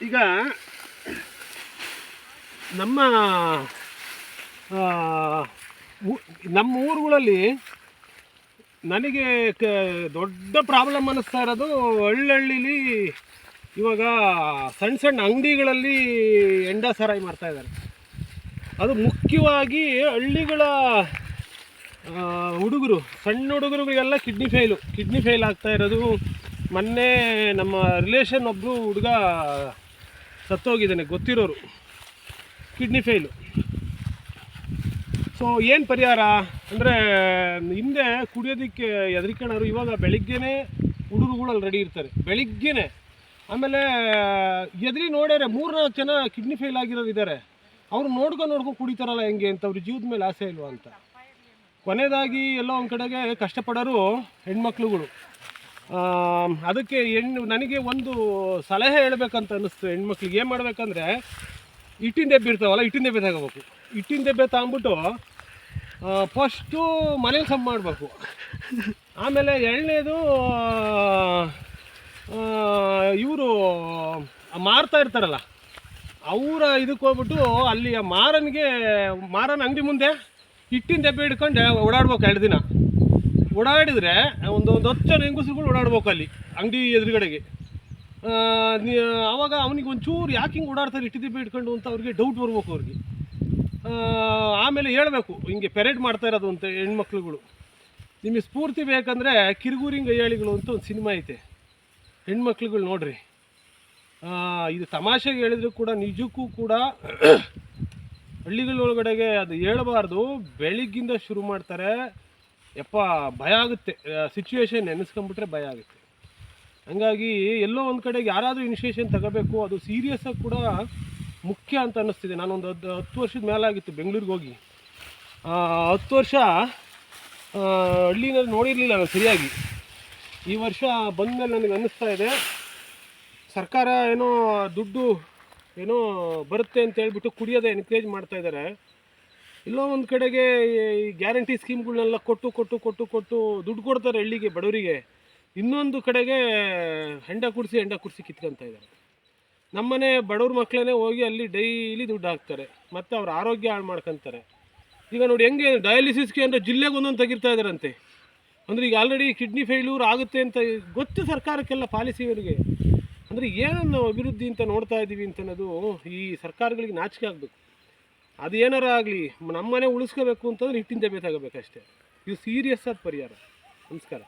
ಈಗ ನಮ್ಮ ನಮ್ಮ ಊರುಗಳಲ್ಲಿ ನನಗೆ ದೊಡ್ಡ ಪ್ರಾಬ್ಲಮ್ ಅನ್ನಿಸ್ತಾ ಇರೋದು ಹಳ್ಳಿಲಿ ಇವಾಗ ಸಣ್ಣ ಸಣ್ಣ ಅಂಗಡಿಗಳಲ್ಲಿ ಎಂಡ ಸಾರಾಯಿ ಮಾಡ್ತಾಯಿದ್ದಾರೆ. ಅದು ಮುಖ್ಯವಾಗಿ ಹಳ್ಳಿಗಳ ಹುಡುಗರು, ಸಣ್ಣ ಹುಡುಗರಿಗೆಲ್ಲ ಕಿಡ್ನಿ ಫೇಲ್ ಆಗ್ತಾ ಇರೋದು. ಮೊನ್ನೆ ನಮ್ಮ ರಿಲೇಷನ್ ಒಬ್ಬರು ಹುಡುಗ ಸತ್ತೋಗಿದ್ದಾನೆ, ಗೊತ್ತಿರೋರು, ಕಿಡ್ನಿ ಫೇಲು. ಸೊ ಏನು ಪರಿಹಾರ ಅಂದರೆ, ಹಿಂದೆ ಕುಡಿಯೋದಕ್ಕೆ ಹೆದರಿಕೊಳ್ಳೋರು, ಇವಾಗ ಬೆಳಿಗ್ಗೆನೇ ಹುಡುಗರುಗಳಲ್ಲಿ ರೆಡಿ ಇರ್ತಾರೆ, ಬೆಳಿಗ್ಗೆನೇ. ಆಮೇಲೆ ಎದುರಿ ನೋಡ್ಯಾರೆ 3-4 ಜನ ಕಿಡ್ನಿ ಫೇಲ್ ಆಗಿರೋರು ಇದ್ದಾರೆ. ಅವ್ರು ನೋಡ್ಕೊಂಡು ಕುಡಿತಾರಲ್ಲ ಹೆಂಗೆ ಅಂತ, ಅವ್ರ ಜೀವದ ಮೇಲೆ ಆಸೆ ಇಲ್ವಾ ಅಂತ. ಕೊನೆಯದಾಗಿ ಎಲ್ಲೋ ಒಂದು ಕಡೆಗೆ ಕಷ್ಟಪಡೋರು ಹೆಣ್ಮಕ್ಳುಗಳು. ಅದಕ್ಕೆ ನನಗೆ ಒಂದು ಸಲಹೆ ಹೇಳಬೇಕಂತ ಅನ್ನಿಸ್ತು. ಹೆಣ್ಮಕ್ಳಿಗೆ ಏನು ಮಾಡಬೇಕಂದ್ರೆ, ಹಿಟ್ಟಿನ ದೆಬ್ಬೆ ಇರ್ತಾವಲ್ಲ, ಹಿಟ್ಟಿನ ದೆಬ್ಬೆ ತಗೋಬೇಕು. ಹಿಟ್ಟಿನ ದೆಬ್ಬೆ ತಗೊಂಬಿಟ್ಟು ಫಸ್ಟು ಮನೇಲಿ ಸಮ್ ಮಾಡಬೇಕು. ಆಮೇಲೆ ಎರಡನೇದು, ಇವರು ಮಾರ್ತಾ ಇರ್ತಾರಲ್ಲ ಅವರ ಇದಕ್ಕೆ ಹೋಗ್ಬಿಟ್ಟು ಅಲ್ಲಿ ಮಾರನ ಅಂಗಡಿ ಮುಂದೆ ಹಿಟ್ಟಿನ ದೆಬ್ಬೆ ಹಿಡ್ಕೊಂಡು ಓಡಾಡ್ಬೇಕು. 2 ದಿನ ಓಡಾಡಿದರೆ ಒಂದು 10 ಜನ ಹೆಂಗಸುಗಳು ಓಡಾಡ್ಬೇಕು ಅಲ್ಲಿ ಅಂಗಡಿ ಎದುರುಗಡೆಗೆ. ಆವಾಗ ಅವನಿಗೆ ಒಂಚೂರು ಯಾಕೆ ಹಿಂಗೆ ಓಡಾಡ್ತಾರೆ ಹಿಟ್ಟು ದೆಬ್ಬೆ ಹಿಡ್ಕೊಂಡು ಅಂತ ಅವ್ರಿಗೆ ಡೌಟ್ ಬರ್ಬೇಕು ಅವ್ರಿಗೆ. ಆಮೇಲೆ ಹೇಳಬೇಕು, ಹಿಂಗೆ ಪೆರೇಡ್ ಮಾಡ್ತಾ ಇರೋದು ಅಂತ ಹೆಣ್ಮಕ್ಳುಗಳು. ನಿಮಗೆ ಸ್ಫೂರ್ತಿ ಬೇಕಂದರೆ ಕಿರುಗೂರಿಂಗ್ ಗಯ್ಯಾಳಿಗಳು ಅಂತ ಒಂದು ಸಿನಿಮಾ ಐತೆ, ಹೆಣ್ಮಕ್ಳುಗಳು ನೋಡ್ರಿ. ಇದು ತಮಾಷೆಗೆ ಹೇಳಿದ್ರು ಕೂಡ ನಿಜಕ್ಕೂ ಕೂಡ ಹಳ್ಳಿಗಳೊಳಗಡೆಗೆ ಅದು ಹೇಳಬಾರ್ದು. ಬೆಳಿಗ್ಗಿಂದ ಶುರು ಮಾಡ್ತಾರೆ, ಭಯ ಆಗುತ್ತೆ. ಸಿಚುವೇಶನ್ ನೆನೆಸ್ಕೊಂಬಿಟ್ರೆ ಭಯ ಆಗುತ್ತೆ. ಹಂಗಾಗಿ ಎಲ್ಲೋ ಒಂದು ಕಡೆಗೆ ಯಾರಾದರೂ ಇನಿಷಿಯೇಷನ್ ತಗೋಬೇಕು, ಅದು ಸೀರಿಯಸ್ಸಾಗಿ ಕೂಡ ಮುಖ್ಯ ಅಂತ ಅನ್ನಿಸ್ತಿದೆ. ನಾನೊಂದು 10 ವರ್ಷದ ಮೇಲಾಗಿತ್ತು ಬೆಂಗಳೂರಿಗೆ ಹೋಗಿ. 10 ವರ್ಷ ಹಳ್ಳಿನಲ್ಲಿ ನೋಡಿರಲಿಲ್ಲ ನಾನು ಸರಿಯಾಗಿ. ಈ ವರ್ಷ ಬಂದಮೇಲೆ ನನಗೆ ಅನ್ನಿಸ್ತಾ ಇದೆ, ಸರ್ಕಾರ ಏನೋ ದುಡ್ಡು ಏನೋ ಬರುತ್ತೆ ಅಂತ ಹೇಳ್ಬಿಟ್ಟು ಕುಡಿಯೋದೇ ಎನ್ಕರೇಜ್ ಮಾಡ್ತಾಯಿದ್ದಾರೆ. ಎಲ್ಲೋ ಒಂದು ಕಡೆಗೆ ಈ ಗ್ಯಾರಂಟಿ ಸ್ಕೀಮ್ಗಳನ್ನೆಲ್ಲ ಕೊಟ್ಟು ದುಡ್ಡು ಕೊಡ್ತಾರೆ ಹಳ್ಳಿಗೆ, ಬಡವರಿಗೆ. ಇನ್ನೊಂದು ಕಡೆಗೆ ಹೆಂಡ ಕುಡಿಸಿ ಕಿತ್ಕೊಳ್ತಾ ಇದ್ದಾರೆ. ನಮ್ಮನೆ ಬಡವ್ರ ಮಕ್ಕಳೇ ಹೋಗಿ ಅಲ್ಲಿ ಡೈಲಿ ದುಡ್ಡು ಹಾಕ್ತಾರೆ, ಮತ್ತು ಅವ್ರ ಆರೋಗ್ಯ ಹಾಳು ಮಾಡ್ಕೊತಾರೆ. ಈಗ ನೋಡಿ ಹೆಂಗೆ ಡಯಾಲಿಸಿಸ್ಗೆ ಅಂದರೆ ಜಿಲ್ಲೆಗೆ ಒಂದೊಂದು ತೆಗಿರ್ತಾ ಇದ್ದಾರಂತೆ. ಅಂದರೆ ಈಗ ಆಲ್ರೆಡಿ ಕಿಡ್ನಿ ಫೇಲ್ಯೂರ್ ಆಗುತ್ತೆ ಅಂತ ಗೊತ್ತು ಸರ್ಕಾರಕ್ಕೆಲ್ಲ, ಪಾಲಿಸಿಯವರಿಗೆ. ಅಂದರೆ ಏನನ್ನು ನಾವು ಅಭಿವೃದ್ಧಿ ಅಂತ ನೋಡ್ತಾ ಇದ್ದೀವಿ ಅಂತ ಅನ್ನೋದು ಈ ಸರ್ಕಾರಗಳಿಗೆ ನಾಚಿಕೆ ಆಗಬೇಕು. ಅದು ಏನಾರ ಆಗಲಿ, ನಮ್ಮನೆ ಉಳಿಸ್ಕೋಬೇಕು ಅಂತಂದ್ರೆ ಹಿಟ್ಟಿನ ದೆಬ್ಬೆ ತಗೋಬೇಕಷ್ಟೇ. ಇದು ಸೀರಿಯಸ್ ಆದ ಪರಿಹಾರ. ನಮಸ್ಕಾರ.